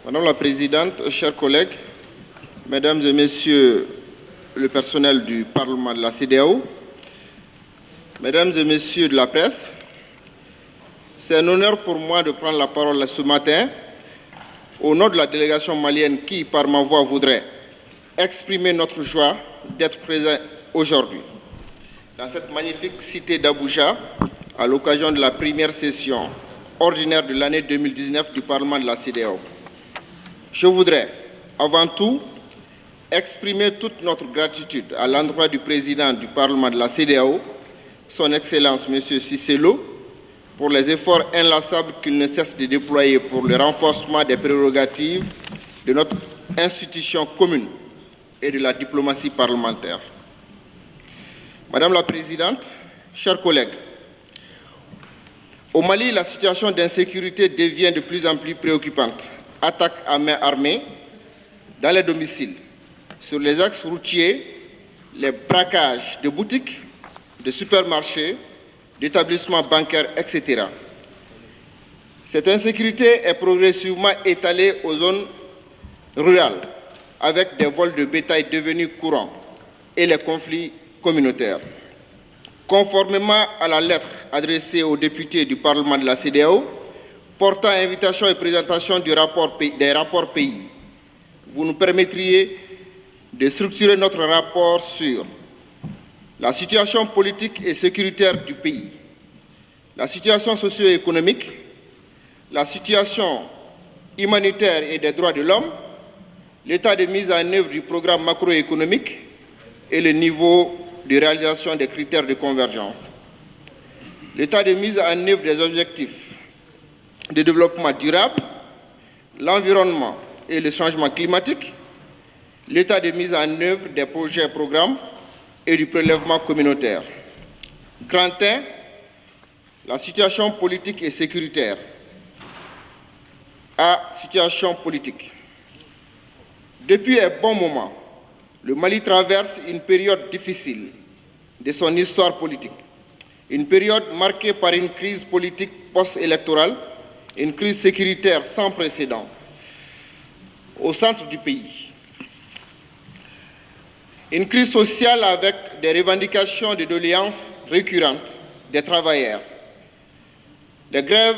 Madame la Présidente, chers collègues, Mesdames et Messieurs le personnel du Parlement de la CEDEAO, Mesdames et Messieurs de la presse, c'est un honneur pour moi de prendre la parole ce matin au nom de la délégation malienne qui, par ma voix, voudrait exprimer notre joie d'être présent aujourd'hui dans cette magnifique cité d'Abuja à l'occasion de la première session ordinaire de l'année 2019 du Parlement de la CEDEAO. Je voudrais, avant tout, exprimer toute notre gratitude à l'endroit du président du Parlement de la CEDEAO, son Excellence M. Cissé Lo, pour les efforts inlassables qu'il ne cesse de déployer pour le renforcement des prérogatives de notre institution commune et de la diplomatie parlementaire. Madame la Présidente, chers collègues, au Mali, la situation d'insécurité devient de plus en plus préoccupante. Attaques à main armée dans les domiciles, sur les axes routiers, les braquages de boutiques, de supermarchés, d'établissements bancaires, etc. Cette insécurité est progressivement étalée aux zones rurales, avec des vols de bétail devenus courants et les conflits communautaires. Conformément à la lettre adressée aux députés du Parlement de la CEDEAO, portant invitation et présentation des rapports pays, vous nous permettriez de structurer notre rapport sur la situation politique et sécuritaire du pays, la situation socio-économique, la situation humanitaire et des droits de l'homme, l'état de mise en œuvre du programme macroéconomique et le niveau de réalisation des critères de convergence, l'état de mise en œuvre des objectifs de développement durable, l'environnement et le changement climatique, l'état de mise en œuvre des projets et programmes et du prélèvement communautaire. Grand 1, la situation politique et sécuritaire. A, situation politique. Depuis un bon moment, le Mali traverse une période difficile de son histoire politique, une période marquée par une crise politique post-électorale, une crise sécuritaire sans précédent au centre du pays, une crise sociale avec des revendications de doléances récurrentes des travailleurs, des grèves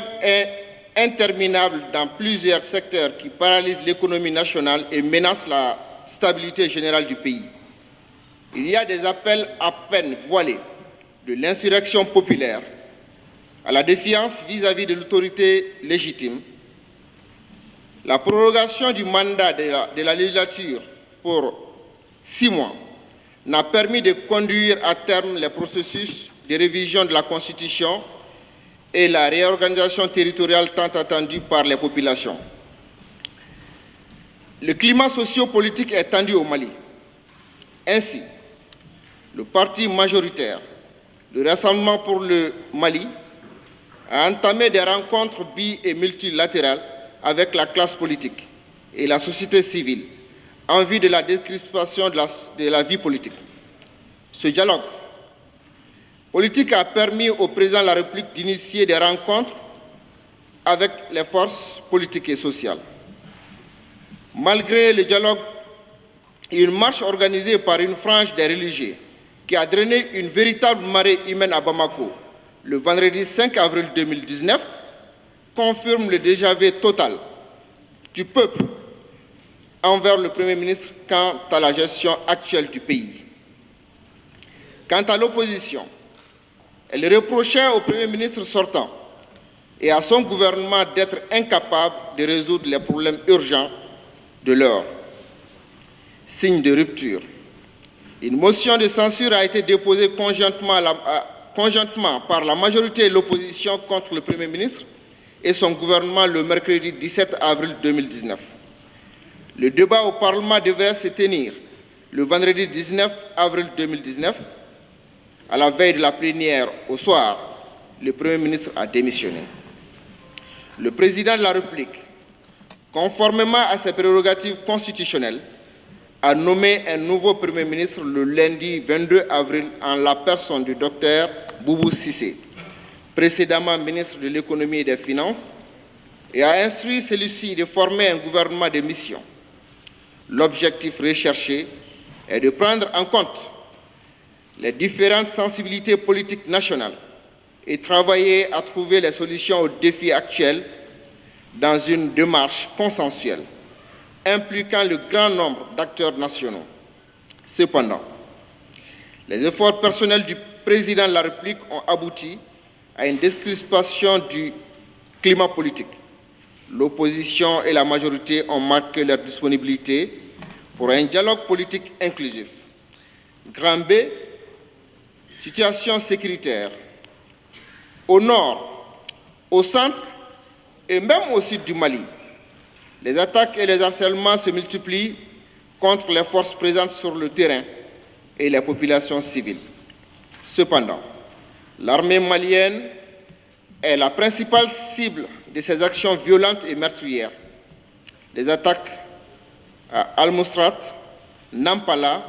interminables dans plusieurs secteurs qui paralysent l'économie nationale et menacent la stabilité générale du pays. Il y a des appels à peine voilés de l'insurrection populaire, à la défiance vis-à-vis de l'autorité légitime, la prorogation du mandat de la législature pour 6 mois n'a permis de conduire à terme les processus de révision de la Constitution et la réorganisation territoriale tant attendue par les populations. Le climat socio-politique est tendu au Mali. Ainsi, le parti majoritaire, le Rassemblement pour le Mali, a entamé des rencontres bi- et multilatérales avec la classe politique et la société civile en vue de la décrispation de la vie politique. Ce dialogue politique a permis au président de la République d'initier des rencontres avec les forces politiques et sociales. Malgré le dialogue, une marche organisée par une frange des religieux qui a drainé une véritable marée humaine à Bamako le vendredi 5 avril 2019 confirme le déjà-vu total du peuple envers le Premier ministre quant à la gestion actuelle du pays. Quant à l'opposition, elle reprochait au Premier ministre sortant et à son gouvernement d'être incapable de résoudre les problèmes urgents de l'heure. Signe de rupture. Une motion de censure a été déposée conjointement par la majorité et l'opposition contre le Premier ministre et son gouvernement le mercredi 17 avril 2019. Le débat au Parlement devrait se tenir le vendredi 19 avril 2019. À la veille de la plénière au soir, le Premier ministre a démissionné. Le président de la République, conformément à ses prérogatives constitutionnelles, a nommé un nouveau Premier ministre le lundi 22 avril en la personne du docteur Boubou Cissé, précédemment ministre de l'économie et des finances, et a instruit celui-ci de former un gouvernement de mission. L'objectif recherché est de prendre en compte les différentes sensibilités politiques nationales et travailler à trouver les solutions aux défis actuels dans une démarche consensuelle impliquant le grand nombre d'acteurs nationaux. Cependant, les efforts personnels du président de la République ont abouti à une décrispation du climat politique. L'opposition et la majorité ont marqué leur disponibilité pour un dialogue politique inclusif. Grand B, situation sécuritaire. Au nord, au centre et même au sud du Mali, les attaques et les harcèlements se multiplient contre les forces présentes sur le terrain et les populations civiles. Cependant, l'armée malienne est la principale cible de ces actions violentes et meurtrières. Les attaques à Al-Mustrat, Nampala,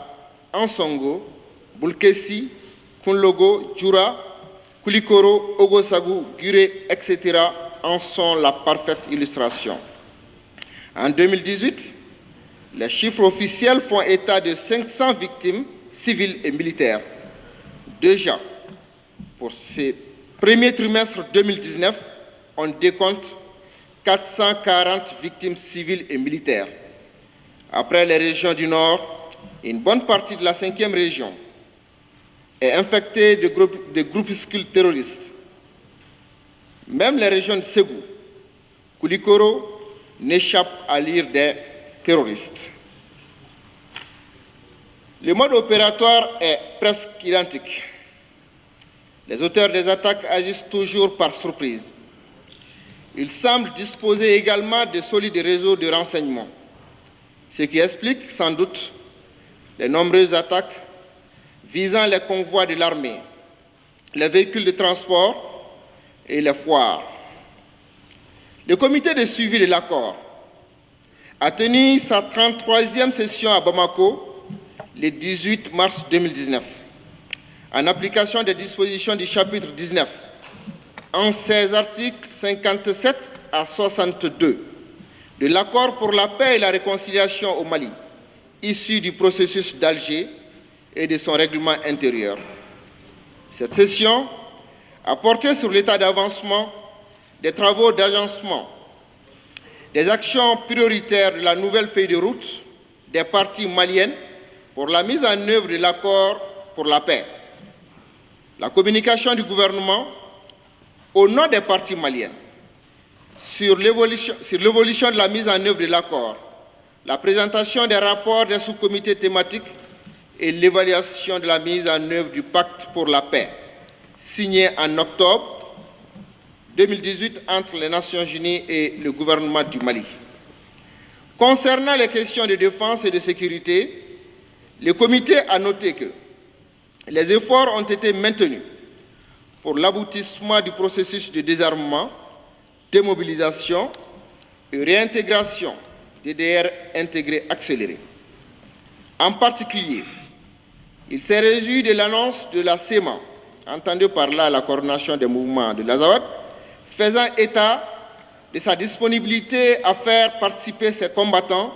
Ansongo, Bulkessi, Kunlogo, Djoura, Koulikoro, Ogosagou, Guré, etc. en sont la parfaite illustration. En 2018, les chiffres officiels font état de 500 victimes civiles et militaires. Déjà, pour ce premier trimestre 2019, on décompte 440 victimes civiles et militaires. Après les régions du Nord, une bonne partie de la 5e région est infectée de groupuscules terroristes. Même les régions de Ségou, Koulikoro n'échappent à l'ire des terroristes. Le mode opératoire est presque identique. Les auteurs des attaques agissent toujours par surprise. Ils semblent disposer également de solides réseaux de renseignement, ce qui explique sans doute les nombreuses attaques visant les convois de l'armée, les véhicules de transport et les foires. Le comité de suivi de l'accord a tenu sa 33e session à Bamako le 18 mars 2019, en application des dispositions du chapitre 19, en ses articles 57 à 62 de l'accord pour la paix et la réconciliation au Mali, issu du processus d'Alger et de son règlement intérieur. Cette session a porté sur l'état d'avancement des travaux d'agencement, des actions prioritaires de la nouvelle feuille de route des parties maliennes pour la mise en œuvre de l'accord pour la paix, la communication du gouvernement au nom des parties maliennes sur l'évolution de la mise en œuvre de l'accord, la présentation des rapports des sous-comités thématiques et l'évaluation de la mise en œuvre du pacte pour la paix, signé en octobre 2018 entre les Nations Unies et le gouvernement du Mali. Concernant les questions de défense et de sécurité, le comité a noté que les efforts ont été maintenus pour l'aboutissement du processus de désarmement, démobilisation et réintégration des DDR intégrés accélérés. En particulier, il s'est réjoui de l'annonce de la CEMA, entendue par là la coordination des mouvements de l'Azawad, faisant état de sa disponibilité à faire participer ses combattants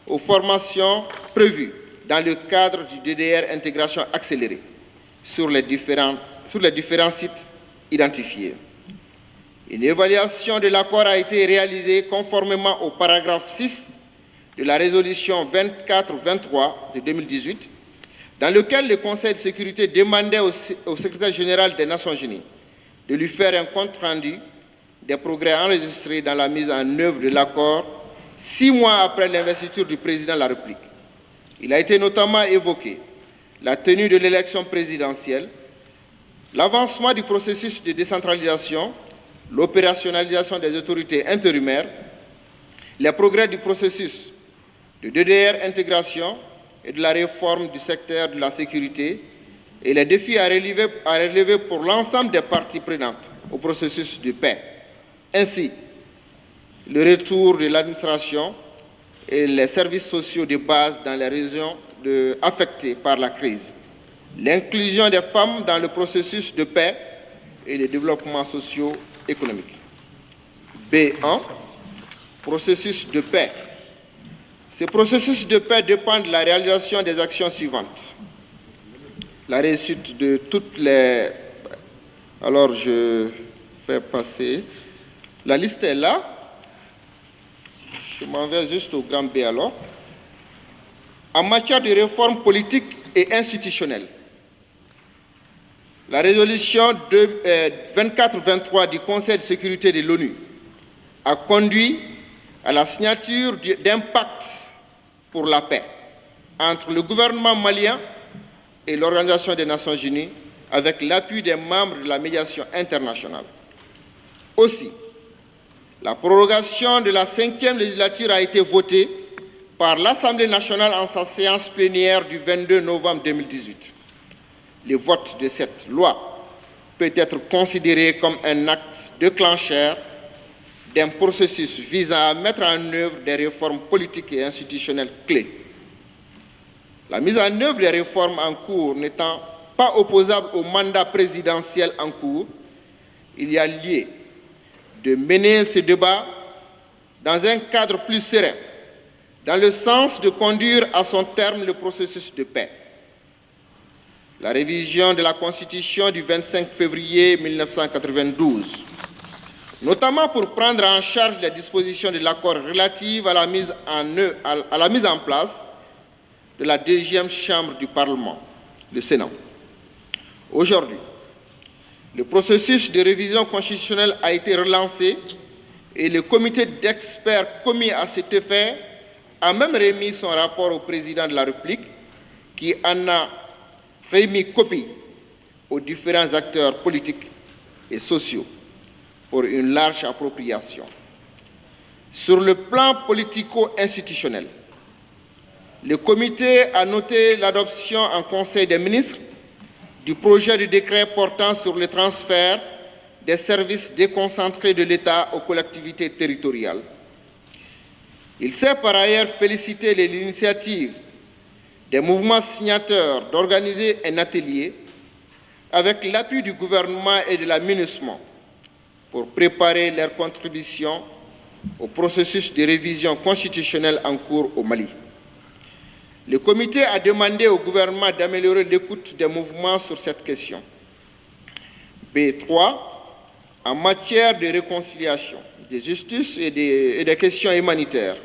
aux formations prévues dans le cadre du DDR intégration accélérée sur les différents sites identifiés. Une évaluation de l'accord a été réalisée conformément au paragraphe 6 de la résolution 2423 de 2018, dans lequel le Conseil de sécurité demandait au secrétaire général des Nations Unies de lui faire un compte-rendu des progrès enregistrés dans la mise en œuvre de l'accord 6 mois après l'investiture du président de la République. Il a été notamment évoqué la tenue de l'élection présidentielle, l'avancement du processus de décentralisation, l'opérationnalisation des autorités intérimaires, les progrès du processus de DDR intégration et de la réforme du secteur de la sécurité et les défis à relever pour l'ensemble des parties prenantes au processus de paix. Ainsi, le retour de l'administration et les services sociaux de base dans les régions affectées par la crise, l'inclusion des femmes dans le processus de paix et le développement socio-économique. B1. processus de paix. Ces processus de paix dépendent de la réalisation des actions suivantes. La réussite de toutes les... Alors, je fais passer. La liste est là. Je m'en vais juste au grand B alors. En matière de réforme politique et institutionnelle, la résolution 24-23 du Conseil de sécurité de l'ONU a conduit à la signature d'un pacte pour la paix entre le gouvernement malien et l'Organisation des Nations Unies avec l'appui des membres de la médiation internationale. Aussi, la prorogation de la 5e législature a été votée par l'Assemblée nationale en sa séance plénière du 22 novembre 2018. Le vote de cette loi peut être considéré comme un acte déclencheur d'un processus visant à mettre en œuvre des réformes politiques et institutionnelles clés. La mise en œuvre des réformes en cours n'étant pas opposable au mandat présidentiel en cours, il y a lieu de mener ce débat dans un cadre plus serein, dans le sens de conduire à son terme le processus de paix. La révision de la Constitution du 25 février 1992, notamment pour prendre en charge les dispositions de l'accord relatives à la mise en place de la deuxième chambre du Parlement, le Sénat. Aujourd'hui, le processus de révision constitutionnelle a été relancé et le comité d'experts commis à cet effet a même remis son rapport au président de la République qui en a remis copie aux différents acteurs politiques et sociaux pour une large appropriation. Sur le plan politico-institutionnel, le comité a noté l'adoption en Conseil des ministres du projet de décret portant sur le transfert des services déconcentrés de l'État aux collectivités territoriales. Il s'est par ailleurs félicité de l'initiative des mouvements signataires d'organiser un atelier avec l'appui du gouvernement et de la MINUSMA pour préparer leur contribution au processus de révision constitutionnelle en cours au Mali. Le comité a demandé au gouvernement d'améliorer l'écoute des mouvements sur cette question. B3, en matière de réconciliation, de justice et des questions humanitaires.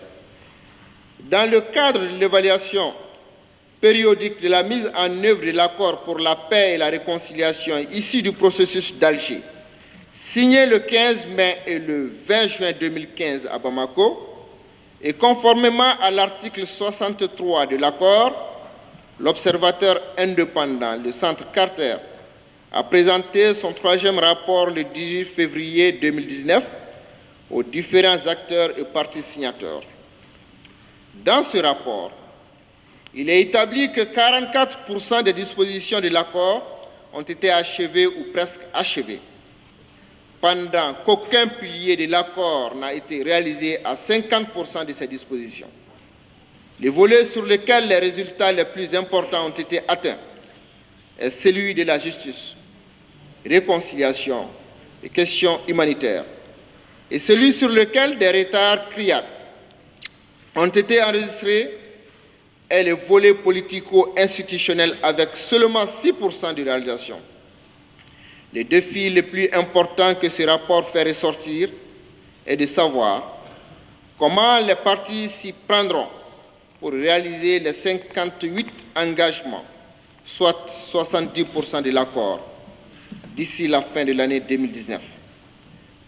Dans le cadre de l'évaluation périodique de la mise en œuvre de l'accord pour la paix et la réconciliation issu du processus d'Alger, signé le 15 mai et le 20 juin 2015 à Bamako, et conformément à l'article 63 de l'accord, l'observateur indépendant, le Centre Carter, a présenté son 3e rapport le 18 février 2019 aux différents acteurs et parties signataires. Dans ce rapport, il est établi que 44% des dispositions de l'accord ont été achevées ou presque achevées, pendant qu'aucun pilier de l'accord n'a été réalisé à 50% de ces dispositions. Le volet sur lequel les résultats les plus importants ont été atteints est celui de la justice, réconciliation et questions humanitaires, et celui sur lequel des retards criards ont été enregistrés est le volet politico-institutionnel avec seulement 6% de réalisation. Le défi le plus important que ce rapport fait ressortir est de savoir comment les parties s'y prendront pour réaliser les 58 engagements, soit 70% de l'accord, d'ici la fin de l'année 2019,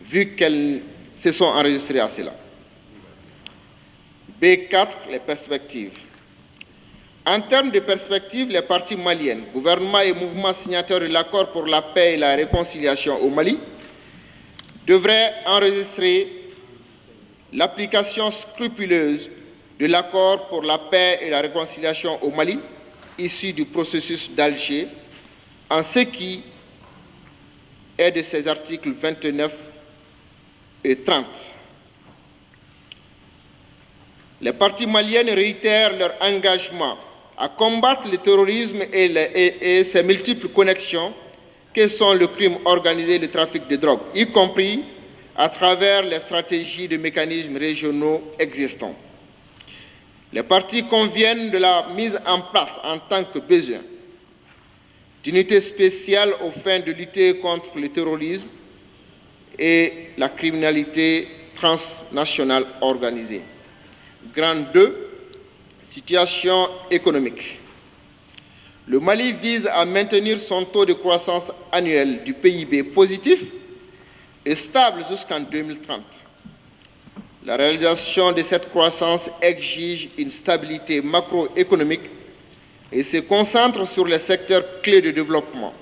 vu qu'elles se sont enregistrées à cela. B4, les perspectives. En termes de perspectives, les parties maliennes, gouvernement et mouvements signataires de l'accord pour la paix et la réconciliation au Mali, devraient enregistrer l'application scrupuleuse de l'accord pour la paix et la réconciliation au Mali, issu du processus d'Alger, en ce qui est de ses articles 29 et 30. Les parties maliennes réitèrent leur engagement à combattre le terrorisme et ses multiples connexions que sont le crime organisé et le trafic de drogue, y compris à travers les stratégies de mécanismes régionaux existants. Les parties conviennent de la mise en place en tant que besoin d'unités spéciales aux fins de lutter contre le terrorisme et la criminalité transnationale organisée. Grand 2, situation économique. Le Mali vise à maintenir son taux de croissance annuel du PIB positif et stable jusqu'en 2030. La réalisation de cette croissance exige une stabilité macroéconomique et se concentre sur les secteurs clés de développement,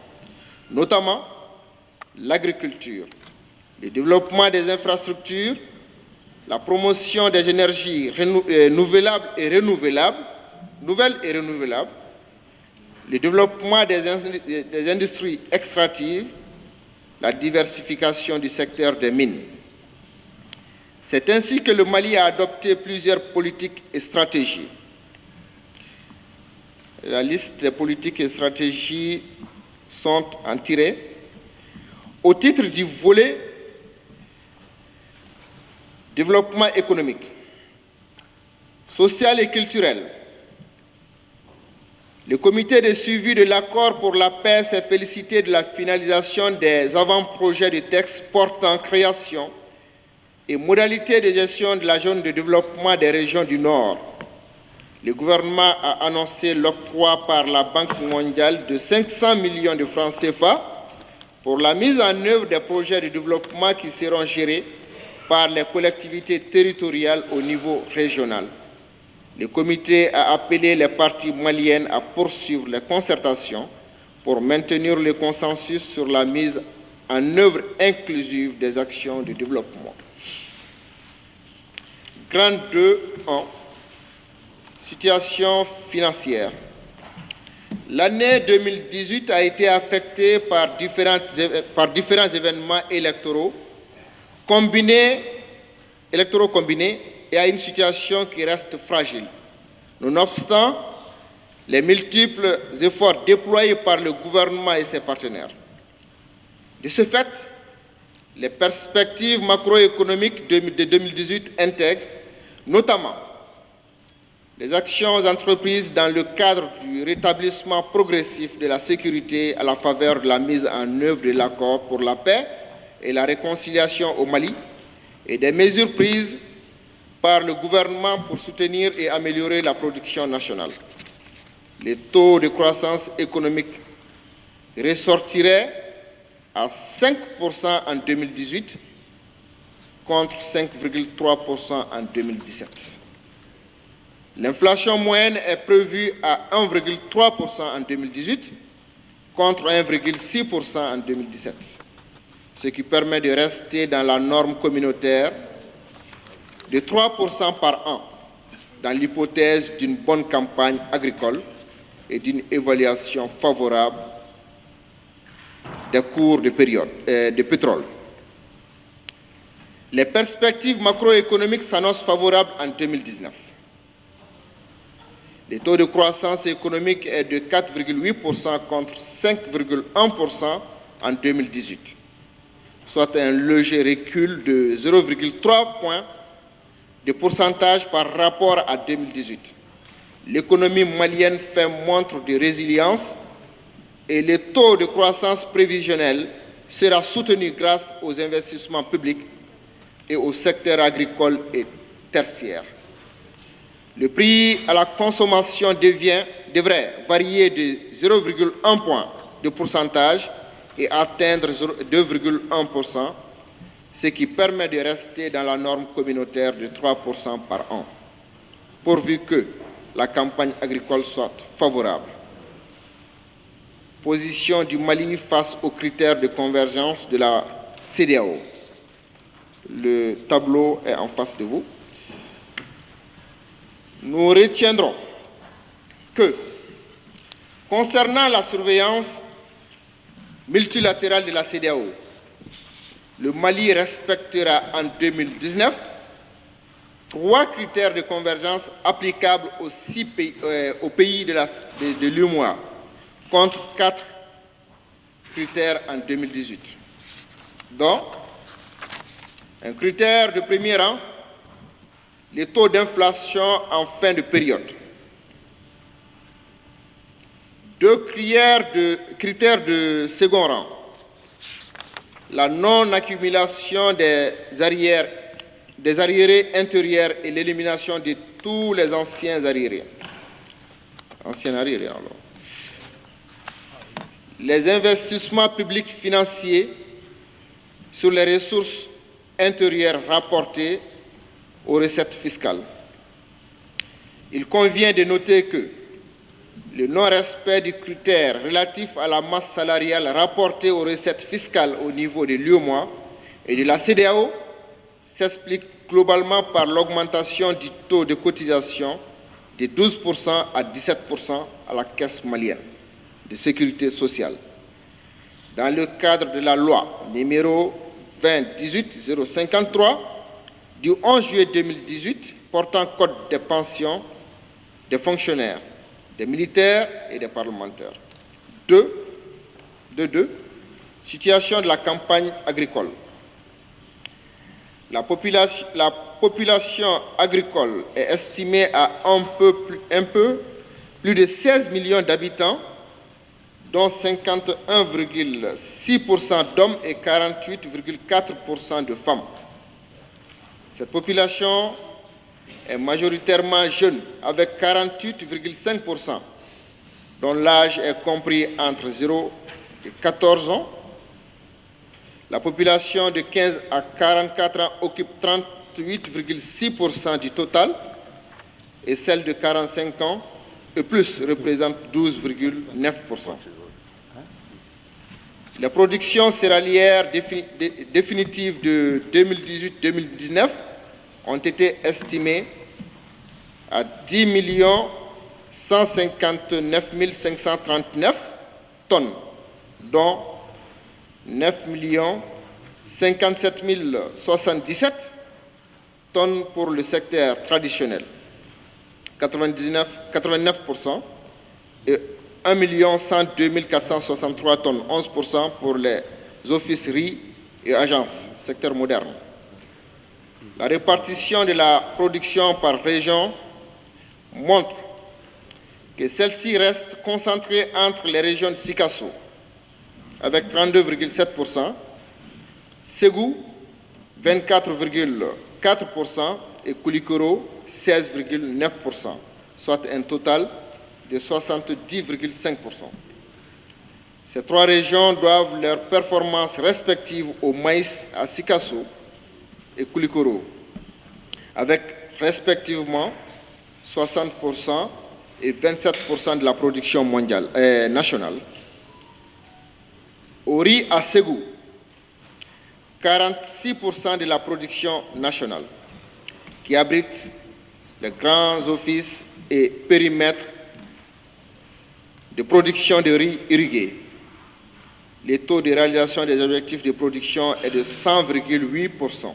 notamment l'agriculture, le développement des infrastructures, la promotion des énergies nouvelles et renouvelables, le développement des industries extractives, la diversification du secteur des mines. C'est ainsi que le Mali a adopté plusieurs politiques et stratégies. La liste des politiques et stratégies sont en tirées. Au titre du volet développement économique, social et culturel, le comité de suivi de l'accord pour la paix s'est félicité de la finalisation des avant-projets de textes portant création et modalités de gestion de la zone de développement des régions du Nord. Le gouvernement a annoncé l'octroi par la Banque mondiale de 500 millions de francs CFA pour la mise en œuvre des projets de développement qui seront gérés par les collectivités territoriales au niveau régional. Le comité a appelé les parties maliennes à poursuivre les concertations pour maintenir le consensus sur la mise en œuvre inclusive des actions de développement. Grand 2.1. Situation financière. L'année 2018 a été affectée par différents événements électoraux combinés et à une situation qui reste fragile. Nonobstant les multiples efforts déployés par le gouvernement et ses partenaires. De ce fait, les perspectives macroéconomiques de 2018 intègrent notamment les actions entreprises dans le cadre du rétablissement progressif de la sécurité à la faveur de la mise en œuvre de l'accord pour la paix et la réconciliation au Mali et des mesures prises par le gouvernement pour soutenir et améliorer la production nationale. Les taux de croissance économique ressortiraient à 5% en 2018 contre 5,3% en 2017. L'inflation moyenne est prévue à 1,3% en 2018 contre 1,6% en 2017, ce qui permet de rester dans la norme communautaire de 3% par an, dans l'hypothèse d'une bonne campagne agricole et d'une évaluation favorable des cours de pétrole. Les perspectives macroéconomiques s'annoncent favorables en 2019. Le taux de croissance économique est de 4,8% contre 5,1% en 2018, soit un léger recul de 0,3 points de pourcentage par rapport à 2018. L'économie malienne fait montre de résilience et le taux de croissance prévisionnel sera soutenu grâce aux investissements publics et au secteur agricole et tertiaire. Le prix à la consommation devrait varier de 0,1 point de pourcentage et atteindre 2,1%, ce qui permet de rester dans la norme communautaire de 3% par an, pourvu que la campagne agricole soit favorable. Position du Mali face aux critères de convergence de la CEDEAO. Le tableau est en face de vous. Nous retiendrons que, concernant la surveillance multilatérale de la CEDEAO, le Mali respectera en 2019 3 critères de convergence applicables aux pays de l'UEMOA, contre 4 critères en 2018. Donc, Un critère de premier rang, les taux d'inflation en fin de période. 2 critères de second rang, la non-accumulation des arriérés intérieurs et l'élimination de tous les anciens arriérés. Les investissements publics financiers sur les ressources intérieures rapportées aux recettes fiscales. Il convient de noter que le non-respect du critère relatif à la masse salariale rapportée aux recettes fiscales au niveau de l'UEMOA et de la CEDEAO s'explique globalement par l'augmentation du taux de cotisation de 12% à 17% à la caisse malienne de sécurité sociale. Dans le cadre de la loi numéro 2018-053 du 11 juillet 2018 portant code des pensions des fonctionnaires, des militaires et des parlementaires. 2. Situation de la campagne agricole. La population agricole est estimée à un peu plus de 16 millions d'habitants, dont 51,6% d'hommes et 48,4% de femmes. Cette population est majoritairement jeune, avec 48,5%, dont l'âge est compris entre 0 et 14 ans. La population de 15 à 44 ans occupe 38,6% du total et celle de 45 ans et plus représente 12,9%. Les productions céréalières définitives de 2018-2019 ont été estimées à 10 159 539 tonnes, dont 9 57 077 tonnes pour le secteur traditionnel, 89%, et 1 102 463 tonnes, 11% pour les officeries et agences, secteur moderne. La répartition de la production par région montre que celle-ci reste concentrée entre les régions de Sikasso, avec 32,7%, Ségou, 24,4% et Koulikoro, 16,9%, soit un total de 70,5%. Ces 3 régions doivent leurs performances respectives au maïs à Sikasso et Koulikoro, avec respectivement 60% et 27% de la production nationale. Au riz à Ségou, 46% de la production nationale, qui abrite les grands offices et périmètres de production de riz irrigué. Le taux de réalisation des objectifs de production est de 100,8%.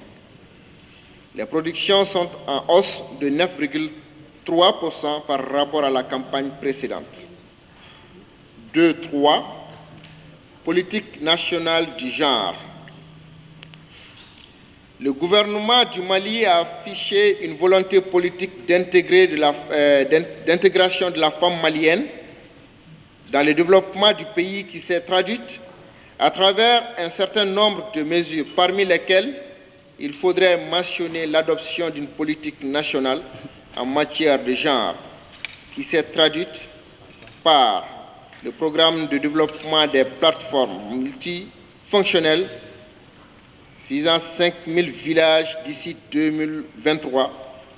Les productions sont en hausse de 9,3% par rapport à la campagne précédente. 2.3. Politique nationale du genre. Le gouvernement du Mali a affiché une volonté politique d'intégration de la femme malienne dans le développement du pays qui s'est traduite à travers un certain nombre de mesures, parmi lesquelles il faudrait mentionner l'adoption d'une politique nationale en matière de genre qui s'est traduite par le programme de développement des plateformes multifonctionnelles visant 5000 villages d'ici 2023,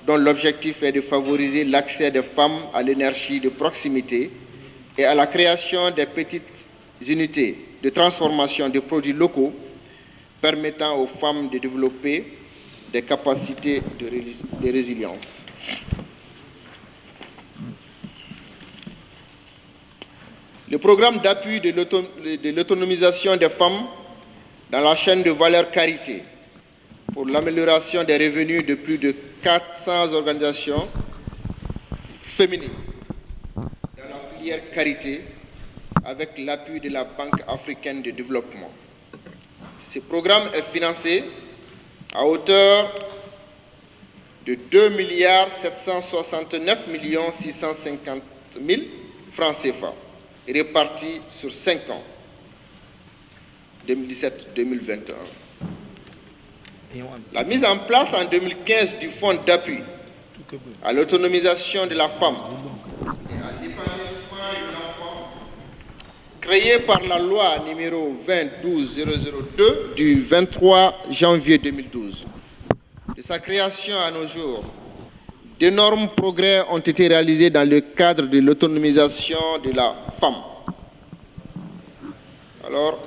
dont l'objectif est de favoriser l'accès des femmes à l'énergie de proximité et à la création des petites unités de transformation des produits locaux permettant aux femmes de développer des capacités de résilience. Le programme d'appui de l'autonomisation des femmes dans la chaîne de valeur Carité pour l'amélioration des revenus de plus de 400 organisations féminines dans la filière Carité avec l'appui de la Banque africaine de développement. Ce programme est financé à hauteur de 2 769 650 000 francs CFA, répartis sur 5 ans, 2017-2021. La mise en place en 2015 du fonds d'appui à l'autonomisation de la femme et à l'épanouissement de l'enfant, créé par la loi numéro 2012-002 du 23 janvier 2012. De sa création à nos jours, d'énormes progrès ont été réalisés dans le cadre de l'autonomisation de la femme. Alors,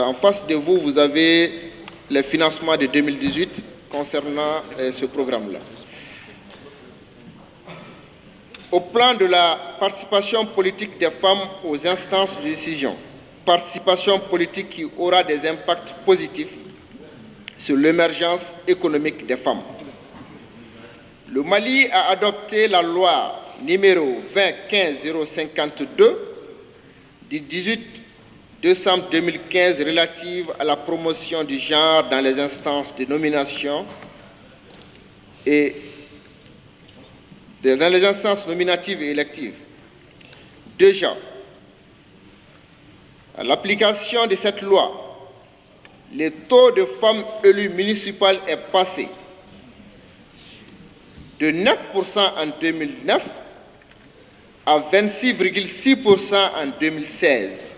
en face de vous, vous avez les financements de 2018 concernant ce programme-là. Au plan de la participation politique des femmes aux instances de décision, participation politique qui aura des impacts positifs sur l'émergence économique des femmes. Le Mali a adopté la loi numéro 2015-052 du 18 décembre 2015 relative à la promotion du genre dans les instances de nomination et dans les instances nominatives et électives. Déjà, à l'application de cette loi, le taux de femmes élues municipales est passé de 9% en 2009 à 26,6% en 2016.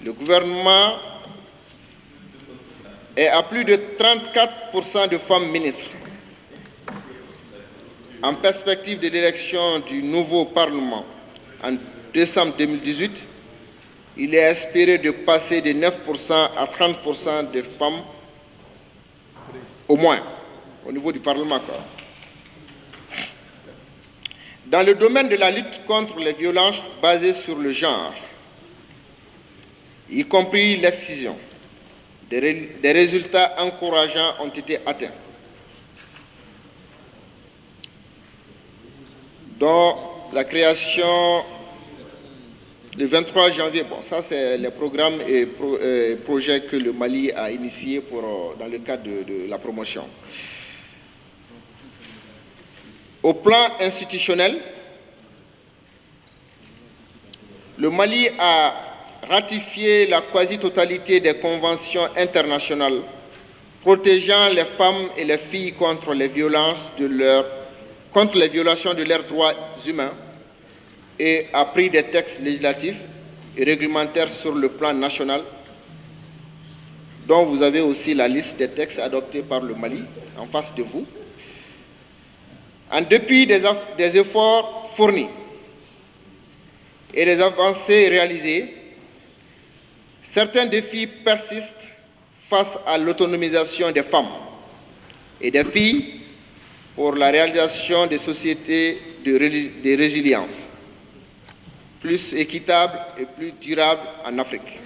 Le gouvernement est à plus de 34% de femmes ministres. En perspective de l'élection du nouveau Parlement en décembre 2018, il est espéré de passer de 9% à 30% de femmes au moins au niveau du Parlement. Dans le domaine de la lutte contre les violences basées sur le genre, y compris l'excision, des résultats encourageants ont été atteints, dont la création le 23 janvier, bon, ça c'est les programmes et projets que le Mali a initiés dans le cadre de la promotion. Au plan institutionnel, le Mali a ratifié la quasi-totalité des conventions internationales protégeant les femmes et les filles contre les violations de leurs droits humains et a pris des textes législatifs et réglementaires sur le plan national, dont vous avez aussi la liste des textes adoptés par le Mali en face de vous. En dépit des efforts fournis et des avancées réalisées, certains défis persistent face à l'autonomisation des femmes et des filles pour la réalisation des sociétés de résilience plus équitables et plus durables en Afrique.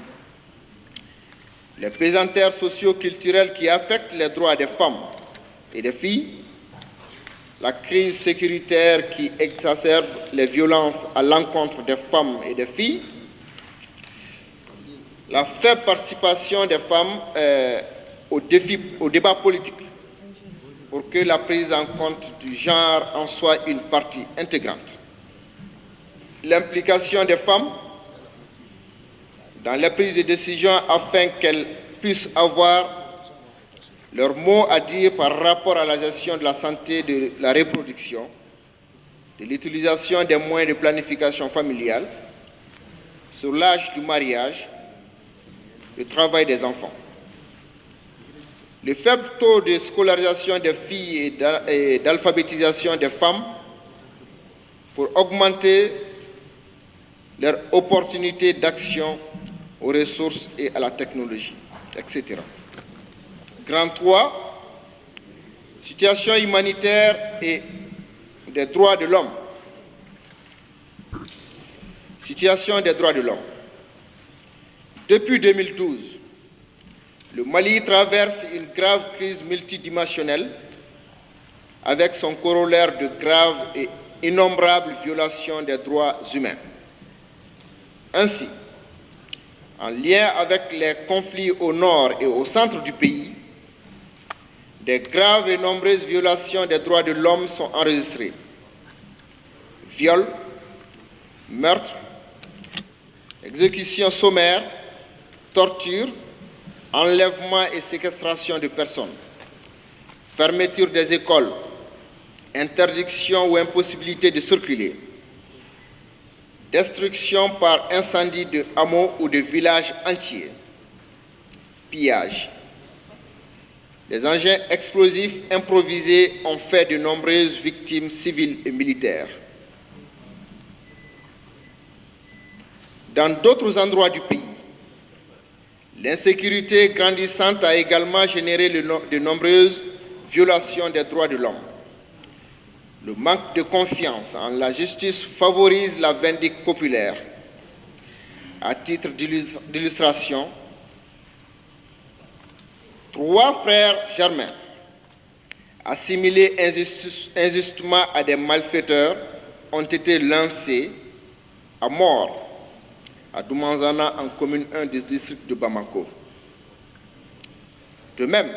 Les pesanteurs socio-culturels qui affectent les droits des femmes et des filles, la crise sécuritaire qui exacerbe les violences à l'encontre des femmes et des filles, la faible participation des femmes au débat politique pour que la prise en compte du genre en soit une partie intégrante. L'implication des femmes dans la prise de décision afin qu'elles puissent avoir leur mot à dire par rapport à la gestion de la santé de la reproduction, de l'utilisation des moyens de planification familiale, sur l'âge du mariage, le travail des enfants. Le faible taux de scolarisation des filles et d'alphabétisation des femmes pour augmenter leurs opportunités d'action aux ressources et à la technologie, etc. Grand 3, situation humanitaire et des droits de l'homme. Situation des droits de l'homme. Depuis 2012, le Mali traverse une grave crise multidimensionnelle avec son corollaire de graves et innombrables violations des droits humains. Ainsi, en lien avec les conflits au nord et au centre du pays, Des graves et nombreuses violations des droits de l'homme sont enregistrées. Viols, meurtres, exécutions sommaires, torture, enlèvement et séquestration de personnes, fermeture des écoles, interdiction ou impossibilité de circuler, destruction par incendie de hameaux ou de villages entiers, pillage. Les engins explosifs improvisés ont fait de nombreuses victimes civiles et militaires. Dans d'autres endroits du pays, l'insécurité grandissante a également généré de nombreuses violations des droits de l'homme. Le manque de confiance en la justice favorise la vindicte populaire. À titre d'illustration, 3 frères germains, assimilés injustement à des malfaiteurs, ont été lancés à mort à Doumanzana, en commune 1 du district de Bamako. De même,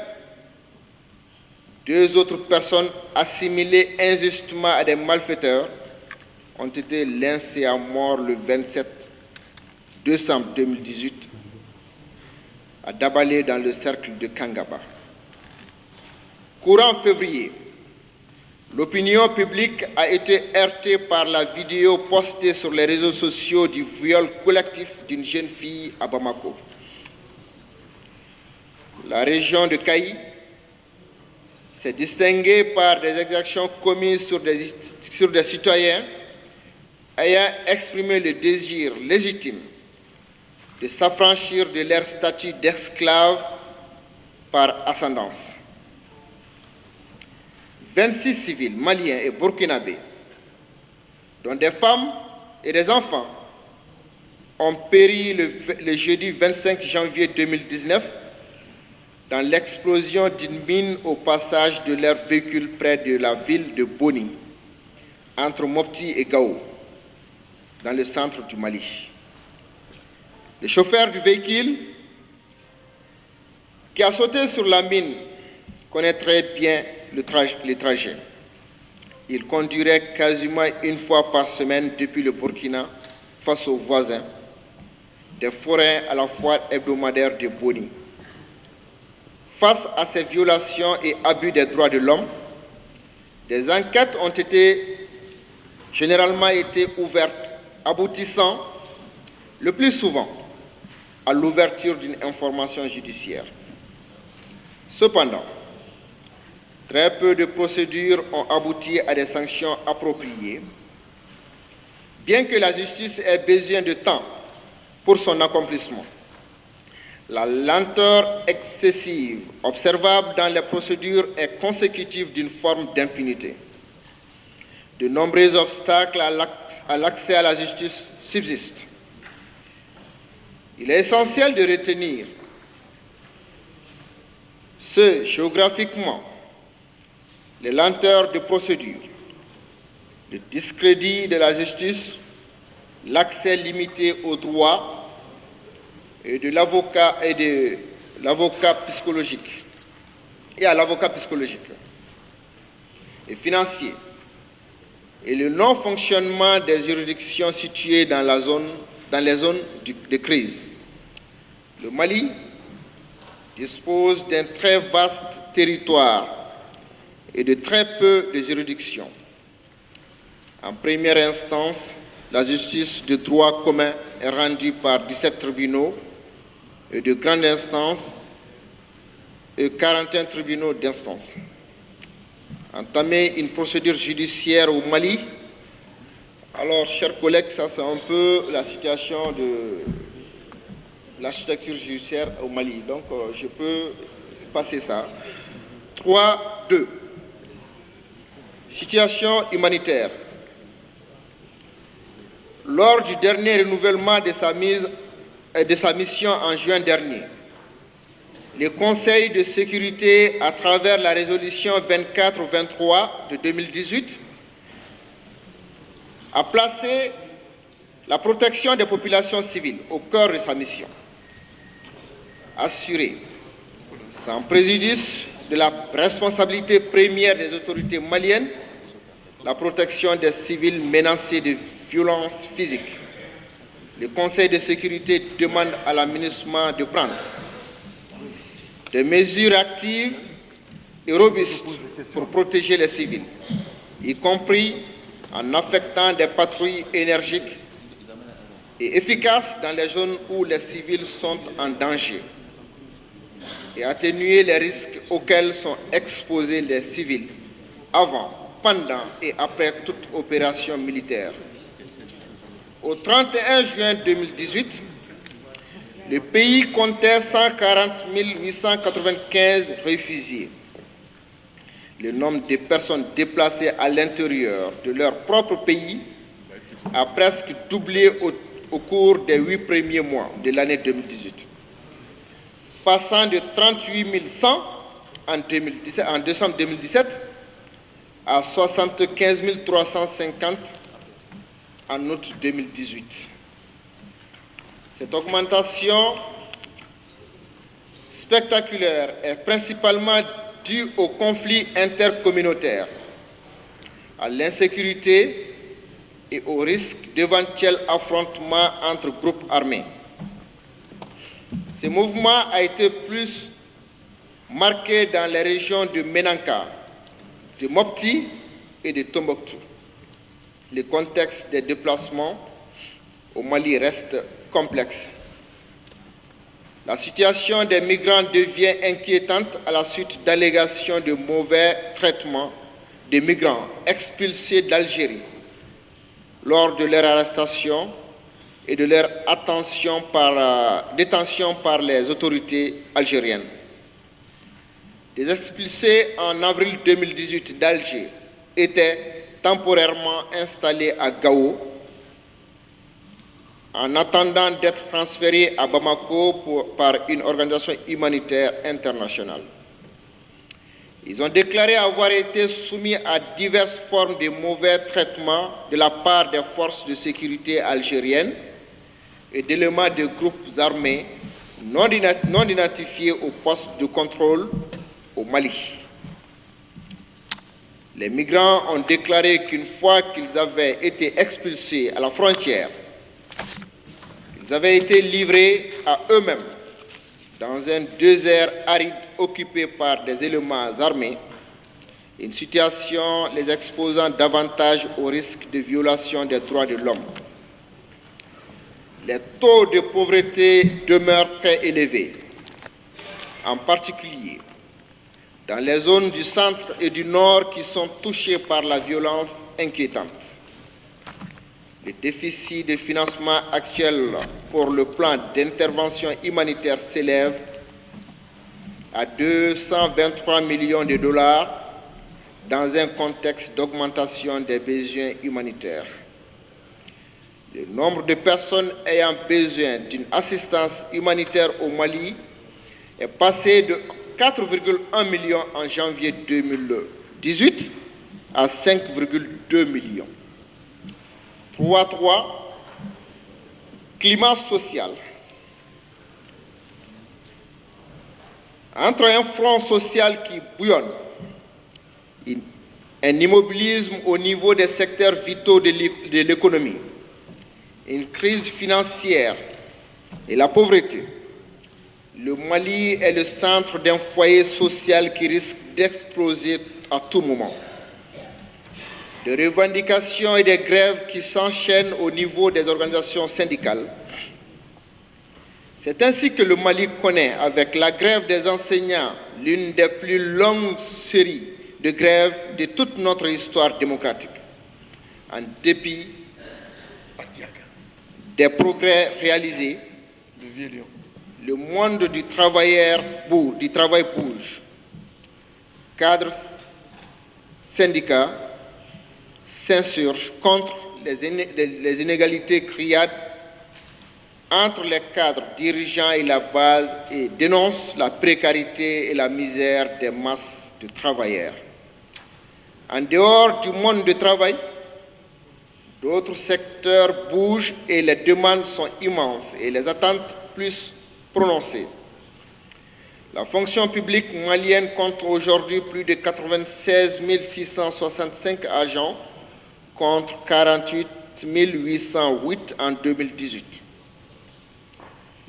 2 autres personnes assimilées injustement à des malfaiteurs ont été lancées à mort le 27 décembre 2018 à Dabalé, dans le cercle de Kangaba. Courant février, l'opinion publique a été heurtée par la vidéo postée sur les réseaux sociaux du viol collectif d'une jeune fille à Bamako. La région de Kayi s'est distinguée par des exactions commises sur des citoyens ayant exprimé le désir légitime de s'affranchir de leur statut d'esclave par ascendance. 26 civils maliens et burkinabés, dont des femmes et des enfants, ont péri le jeudi 25 janvier 2019 dans l'explosion d'une mine au passage de leur véhicule près de la ville de Boni, entre Mopti et Gao, dans le centre du Mali. Le chauffeur du véhicule, qui a sauté sur la mine, connaît très bien le trajet. Il conduirait quasiment une fois par semaine depuis le Burkina face aux voisins des forains à la foire hebdomadaire de Boni. Face à ces violations et abus des droits de l'homme, des enquêtes ont généralement été ouvertes, aboutissant le plus souvent à l'ouverture d'une information judiciaire. Cependant, très peu de procédures ont abouti à des sanctions appropriées, bien que la justice ait besoin de temps pour son accomplissement. La lenteur excessive observable dans les procédures est consécutive d'une forme d'impunité. De nombreux obstacles à l'accès à la justice subsistent. Il est essentiel de retenir géographiquement les lenteurs de procédure, le discrédit de la justice, l'accès limité aux droits et de l'avocat psychologique et à l'avocat psychologique et financier, et le non-fonctionnement des juridictions situées dans les zones de crise. Le Mali dispose d'un très vaste territoire et de très peu de juridictions. En première instance, la justice de droit commun est rendue par 17 tribunaux et de grande instance et 41 tribunaux d'instance. Entamer une procédure judiciaire au Mali, alors, chers collègues, ça c'est un peu la situation de l'architecture judiciaire au Mali. Donc, je peux passer ça. 3.2. Situation humanitaire. Lors du dernier renouvellement de sa mission en juin dernier, le Conseil de sécurité, à travers la résolution 2423 de 2018, a placé la protection des populations civiles au cœur de sa mission. Assurer, sans préjudice de la responsabilité première des autorités maliennes, la protection des civils menacés de violences physiques. Le Conseil de sécurité demande à l'administration de prendre des mesures actives et robustes pour protéger les civils, y compris en affectant des patrouilles énergiques et efficaces dans les zones où les civils sont en danger, et atténuer les risques auxquels sont exposés les civils avant, pendant et après toute opération militaire. Au 31 juin 2018, le pays comptait 140 895 réfugiés. Le nombre de personnes déplacées à l'intérieur de leur propre pays a presque doublé au cours des 8 premiers mois de l'année 2018, passant de 38 100 en décembre 2017 à 75 350 en août 2018. Cette augmentation spectaculaire est principalement due au conflit intercommunautaire, à l'insécurité et au risque d'éventuels affrontements entre groupes armés. Ce mouvement a été plus marqué dans les régions de Menanka, de Mopti et de Tombouctou. Le contexte des déplacements au Mali reste complexe. La situation des migrants devient inquiétante à la suite d'allégations de mauvais traitement des migrants expulsés d'Algérie lors de leur arrestation et de leur détention par les autorités algériennes. Les expulsés en avril 2018 d'Alger étaient temporairement installés à Gao en attendant d'être transférés à Bamako par une organisation humanitaire internationale. Ils ont déclaré avoir été soumis à diverses formes de mauvais traitements de la part des forces de sécurité algériennes et d'éléments de groupes armés non identifiés au poste de contrôle au Mali. Les migrants ont déclaré qu'une fois qu'ils avaient été expulsés à la frontière, ils avaient été livrés à eux-mêmes dans un désert aride occupé par des éléments armés, une situation les exposant davantage au risque de violation des droits de l'homme. Les taux de pauvreté demeurent très élevés, en particulier dans les zones du centre et du nord qui sont touchées par la violence inquiétante. Le déficit de financement actuel pour le plan d'intervention humanitaire s'élève à 223 millions de dollars dans un contexte d'augmentation des besoins humanitaires. Le nombre de personnes ayant besoin d'une assistance humanitaire au Mali est passé de 4,1 millions en janvier 2018 à 5,2 millions. 3.3. Climat social. Entre un front social qui bouillonne, un immobilisme au niveau des secteurs vitaux de l'économie, une crise financière et la pauvreté, le Mali est le centre d'un foyer social qui risque d'exploser à tout moment. Des revendications et des grèves qui s'enchaînent au niveau des organisations syndicales. C'est ainsi que le Mali connaît, avec la grève des enseignants, l'une des plus longues séries de grèves de toute notre histoire démocratique. En dépit des progrès réalisés, le monde du travail bouge. Cadres, syndicats s'insurgent contre les inégalités criardes entre les cadres dirigeants et la base et dénoncent la précarité et la misère des masses de travailleurs. En dehors du monde du travail, d'autres secteurs bougent et les demandes sont immenses et les attentes plus prononcées. La fonction publique malienne compte aujourd'hui plus de 96 665 agents contre 48 808 en 2018.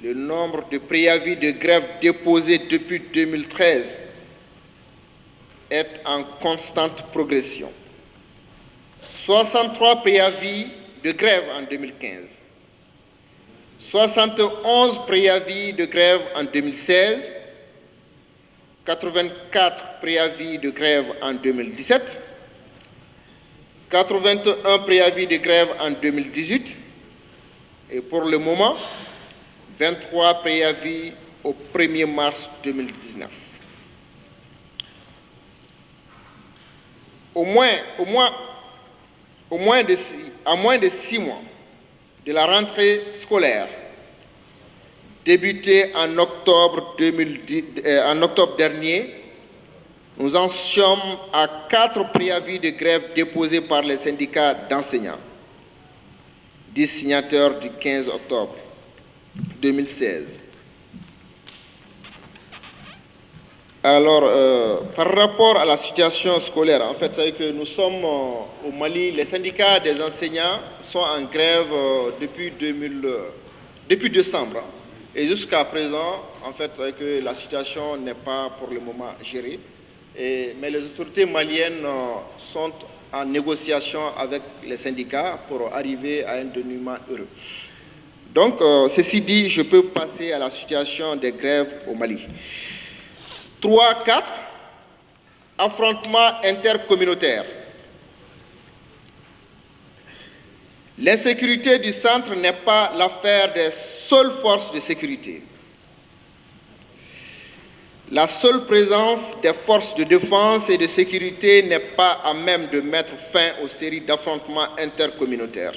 Le nombre de préavis de grève déposés depuis 2013 est en constante progression. 63 préavis de grève en 2015, 71 préavis de grève en 2016, 84 préavis de grève en 2017, 81 préavis de grève en 2018 et pour le moment, 23 préavis au 1er mars 2019. À moins de 6 mois de la rentrée scolaire, débutée en octobre dernier, nous en sommes à 4 préavis de grève déposés par les syndicats d'enseignants, 10 signataires du 15 octobre 2016. Alors, par rapport à la situation scolaire, en fait, c'est que nous sommes au Mali, les syndicats des enseignants sont en grève depuis décembre. Et jusqu'à présent, en fait, c'est que la situation n'est pas pour le moment gérée. Mais les autorités maliennes sont en négociation avec les syndicats pour arriver à un dénouement heureux. Donc, ceci dit, je peux passer à la situation des grèves au Mali. 3-4, affrontements intercommunautaires. L'insécurité du centre n'est pas l'affaire des seules forces de sécurité. La seule présence des forces de défense et de sécurité n'est pas à même de mettre fin aux séries d'affrontements intercommunautaires.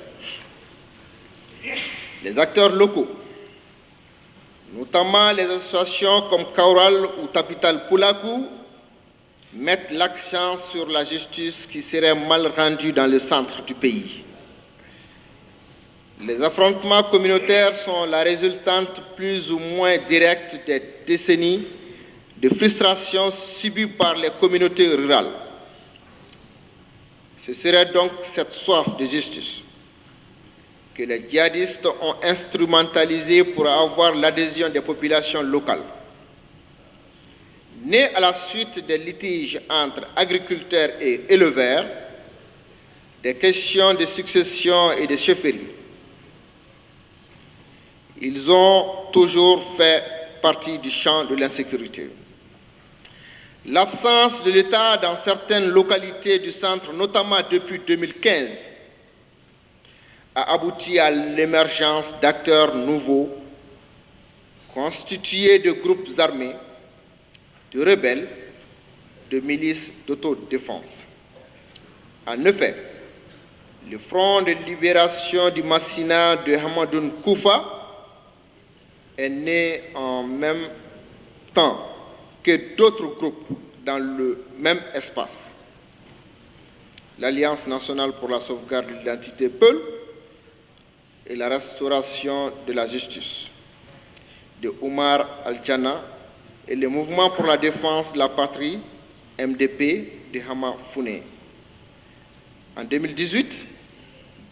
Les acteurs locaux, notamment les associations comme Kaural ou Tapital Poulakou, mettent l'accent sur la justice qui serait mal rendue dans le centre du pays. Les affrontements communautaires sont la résultante plus ou moins directe des décennies de frustration subie par les communautés rurales. Ce serait donc cette soif de justice que les djihadistes ont instrumentalisé pour avoir l'adhésion des populations locales. Nés à la suite des litiges entre agriculteurs et éleveurs, des questions de succession et de chefferie, ils ont toujours fait partie du champ de l'insécurité. L'absence de l'État dans certaines localités du centre, notamment depuis 2015, a abouti à l'émergence d'acteurs nouveaux constitués de groupes armés, de rebelles, de milices d'autodéfense. En effet, le Front de libération du Massina de Hamadoun Koufa est né en même temps que d'autres groupes dans le même espace. L'Alliance nationale pour la sauvegarde de l'identité Peul et la restauration de la justice de Oumar Al-Jana et le mouvement pour la défense de la patrie, MDP, de Hama Founé. En 2018,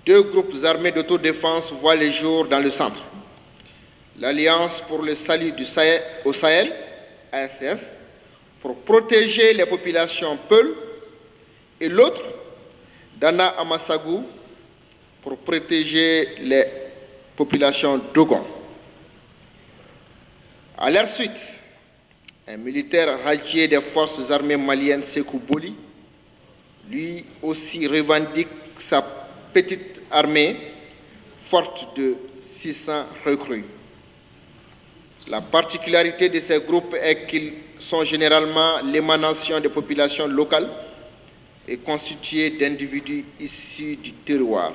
2 groupes armés d'autodéfense voient le jour dans le centre. L'Alliance pour le salut au Sahel, ASS, pour protéger les populations Peul, et l'autre, Dana Amassagou, pour protéger les populations Dogon. À leur suite, un militaire radié des forces armées maliennes, Sékou Boli, lui aussi revendique sa petite armée forte de 600 recrues. La particularité de ces groupes est qu'ils sont généralement l'émanation des populations locales et constitués d'individus issus du terroir.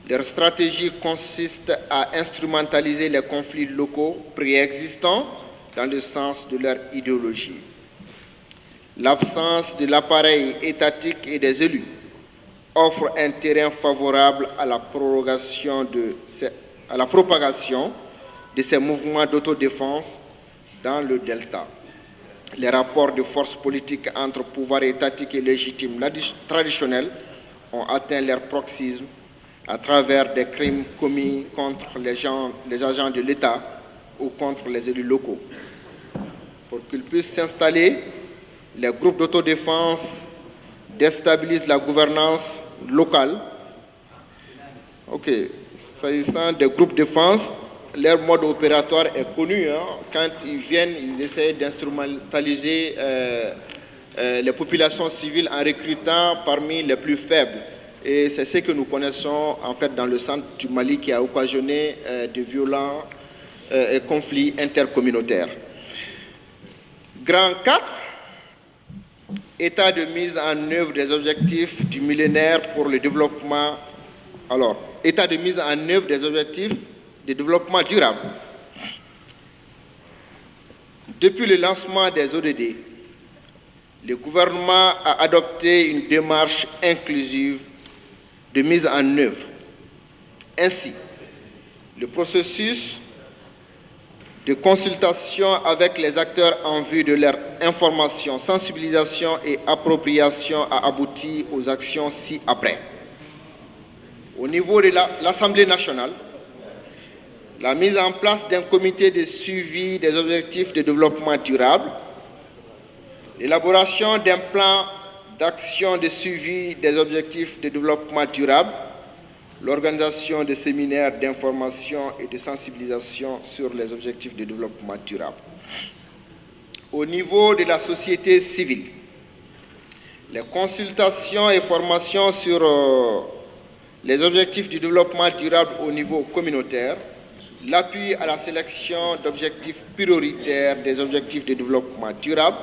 Leur stratégie consiste à instrumentaliser les conflits locaux préexistants dans le sens de leur idéologie. L'absence de l'appareil étatique et des élus offre un terrain favorable à la propagation de ces mouvements d'autodéfense dans le delta. Les rapports de force politique entre pouvoir étatique et légitime traditionnel ont atteint leur paroxysme à travers des crimes commis contre les agents de l'État ou contre les élus locaux. Pour qu'ils puissent s'installer, les groupes d'autodéfense déstabilisent la gouvernance locale. S'agissant des groupes de défense, leur mode opératoire est connu. Quand ils viennent, ils essaient d'instrumentaliser les populations civiles en recrutant parmi les plus faibles. Et c'est ce que nous connaissons en fait dans le centre du Mali qui a occasionné de violents conflits intercommunautaires. Grand 4, état de mise en œuvre des objectifs du millénaire pour le développement. Alors, état de mise en œuvre des objectifs de développement durable. Depuis le lancement des ODD, le gouvernement a adopté une démarche inclusive de mise en œuvre. Ainsi, le processus de consultation avec les acteurs en vue de leur information, sensibilisation et appropriation a abouti aux actions ci-après. Au niveau de l'Assemblée nationale, la mise en place d'un comité de suivi des objectifs de développement durable, l'élaboration d'un plan d'action de suivi des objectifs de développement durable, l'organisation de séminaires d'information et de sensibilisation sur les objectifs de développement durable. Au niveau de la société civile, les consultations et formations sur les objectifs du développement durable au niveau communautaire, l'appui à la sélection d'objectifs prioritaires des objectifs de développement durable,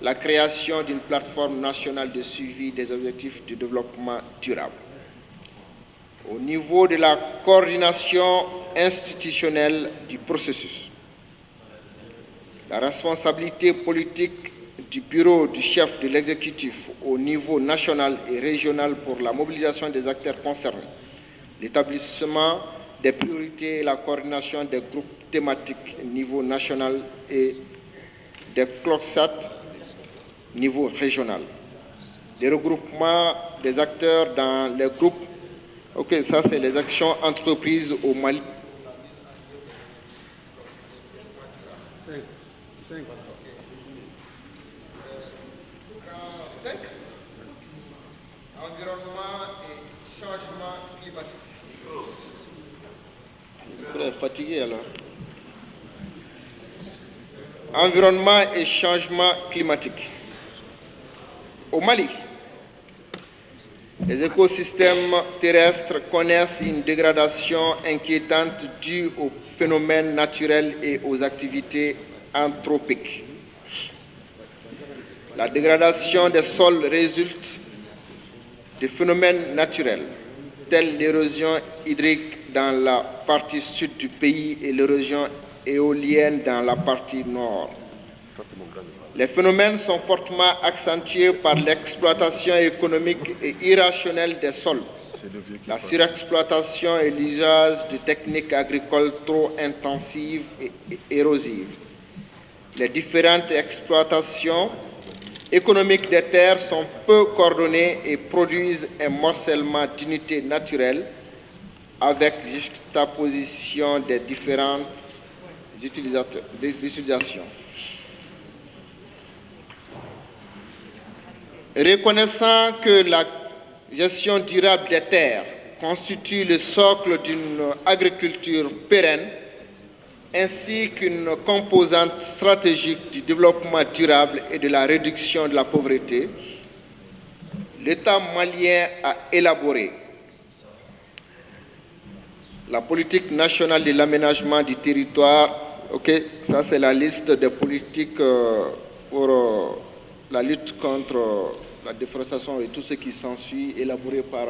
la création d'une plateforme nationale de suivi des objectifs de développement durable. Au niveau de la coordination institutionnelle du processus, la responsabilité politique du bureau du chef de l'exécutif au niveau national et régional pour la mobilisation des acteurs concernés, l'établissement des priorités et la coordination des groupes thématiques niveau national et des CLOCSAT niveau régional, les regroupements des acteurs dans les groupes. Ça c'est les actions entreprises au Mali. 5. Environnement et changement climatique. Vous êtes fatigué alors. Environnement et changement climatique. Au Mali, les écosystèmes terrestres connaissent une dégradation inquiétante due aux phénomènes naturels et aux activités anthropiques. La dégradation des sols résulte de phénomènes naturels, tels l'érosion hydrique dans la partie sud du pays et l'érosion éolienne dans la partie nord. Les phénomènes sont fortement accentués par l'exploitation économique et irrationnelle des sols, la surexploitation et l'usage de techniques agricoles trop intensives et érosives. Les différentes exploitations économiques des terres sont peu coordonnées et produisent un morcellement d'unités naturelles avec juxtaposition des différentes utilisations. Reconnaissant que la gestion durable des terres constitue le socle d'une agriculture pérenne ainsi qu'une composante stratégique du développement durable et de la réduction de la pauvreté, l'État malien a élaboré la politique nationale de l'aménagement du territoire. Ça c'est la liste des politiques pour la lutte contre la déforestation et tout ce qui s'ensuit, élaboré par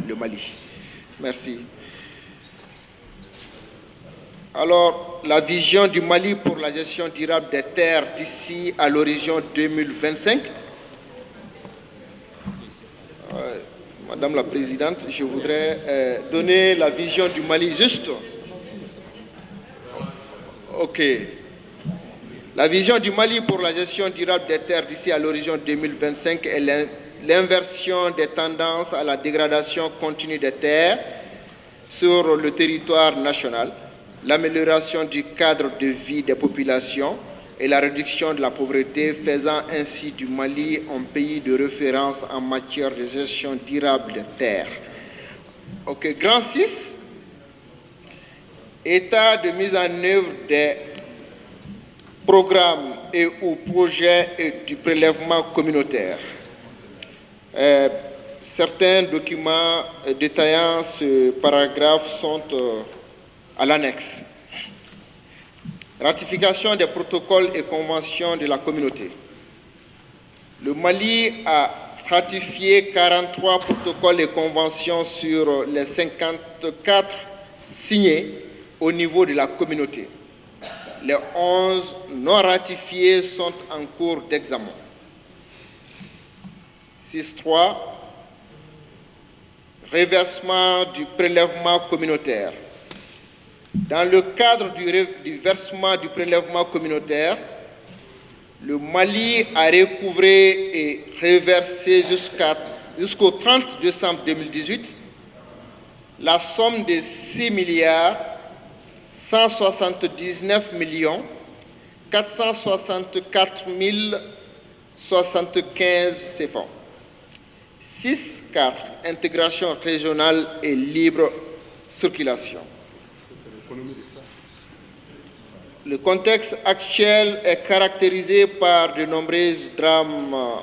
le Mali. Merci. Alors, la vision du Mali pour la gestion durable des terres d'ici à l'horizon 2025. Madame la Présidente, je voudrais donner la vision du Mali juste. La vision du Mali pour la gestion durable des terres d'ici à l'horizon 2025 est l'inversion des tendances à la dégradation continue des terres sur le territoire national, l'amélioration du cadre de vie des populations et la réduction de la pauvreté, faisant ainsi du Mali un pays de référence en matière de gestion durable des terres. Ok, grand 6, état de mise en œuvre des programmes et ou projets du prélèvement communautaire. Certains documents détaillant ce paragraphe sont à l'annexe. Ratification des protocoles et conventions de la communauté. Le Mali a ratifié 43 protocoles et conventions sur les 54 signés au niveau de la communauté. Les 11 non ratifiés sont en cours d'examen. 6.3. Reversement du prélèvement communautaire. Dans le cadre du versement du prélèvement communautaire, le Mali a recouvré et reversé jusqu'au 30 décembre 2018 la somme de 6 milliards 179 464 075 CFA. 6.4. Intégration régionale et libre circulation. Le contexte actuel est caractérisé par de nombreux drames.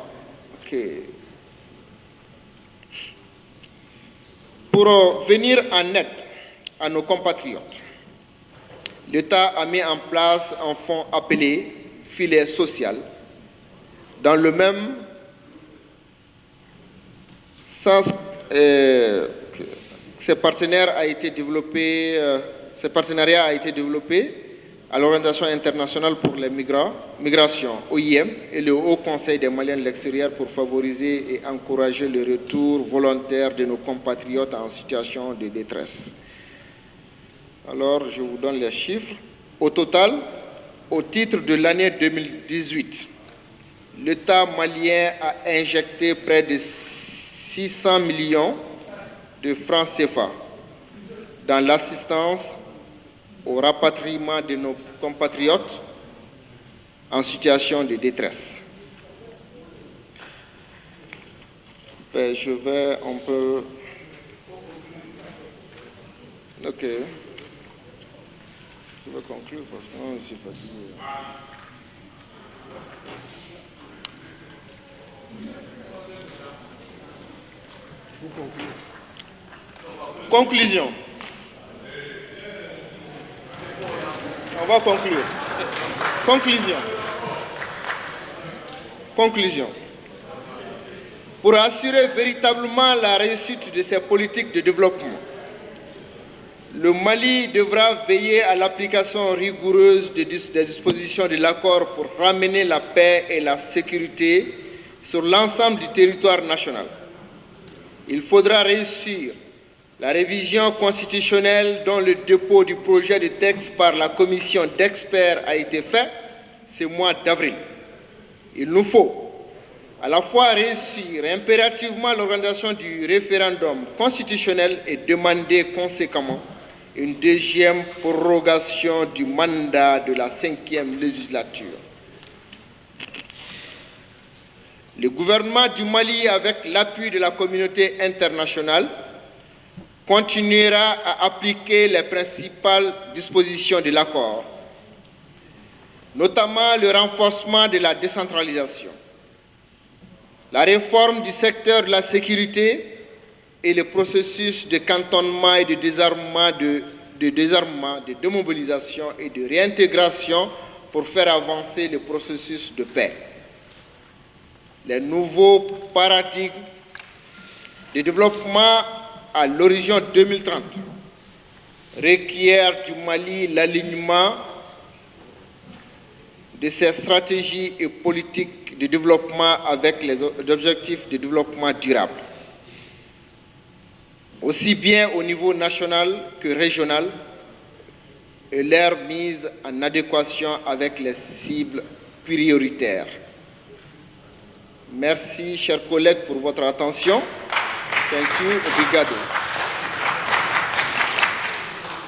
Pour venir en aide à nos compatriotes, l'État a mis en place un fonds appelé filet social. Dans le même sens, ce partenariat a été développé à l'Organisation internationale pour les migrations, OIM, et le Haut Conseil des Maliens de l'extérieur pour favoriser et encourager le retour volontaire de nos compatriotes en situation de détresse. Alors, je vous donne les chiffres. Au total, au titre de l'année 2018, l'État malien a injecté près de 600 millions de francs CFA dans l'assistance au rapatriement de nos compatriotes en situation de détresse. Je vais un peu... Ok. Je vais conclure parce que moi, je suis fatigué. Conclusion. On va conclure. Conclusion. Pour assurer véritablement la réussite de ces politiques de développement, le Mali devra veiller à l'application rigoureuse des dispositions de l'accord pour ramener la paix et la sécurité sur l'ensemble du territoire national. Il faudra réussir la révision constitutionnelle dont le dépôt du projet de texte par la commission d'experts a été fait ce mois d'avril. Il nous faut à la fois réussir impérativement l'organisation du référendum constitutionnel et demander conséquemment une deuxième prorogation du mandat de la 5e législature. Le gouvernement du Mali, avec l'appui de la communauté internationale, continuera à appliquer les principales dispositions de l'accord, notamment le renforcement de la décentralisation, la réforme du secteur de la sécurité et le processus de cantonnement et de désarmement, de démobilisation et de réintégration pour faire avancer le processus de paix. Les nouveaux paradigmes de développement à l'horizon 2030 requièrent du Mali l'alignement de ses stratégies et politiques de développement avec les objectifs de développement durable, aussi bien au niveau national que régional, et leur mise en adéquation avec les cibles prioritaires. Merci, chers collègues, pour votre attention. Thank you. Obrigado.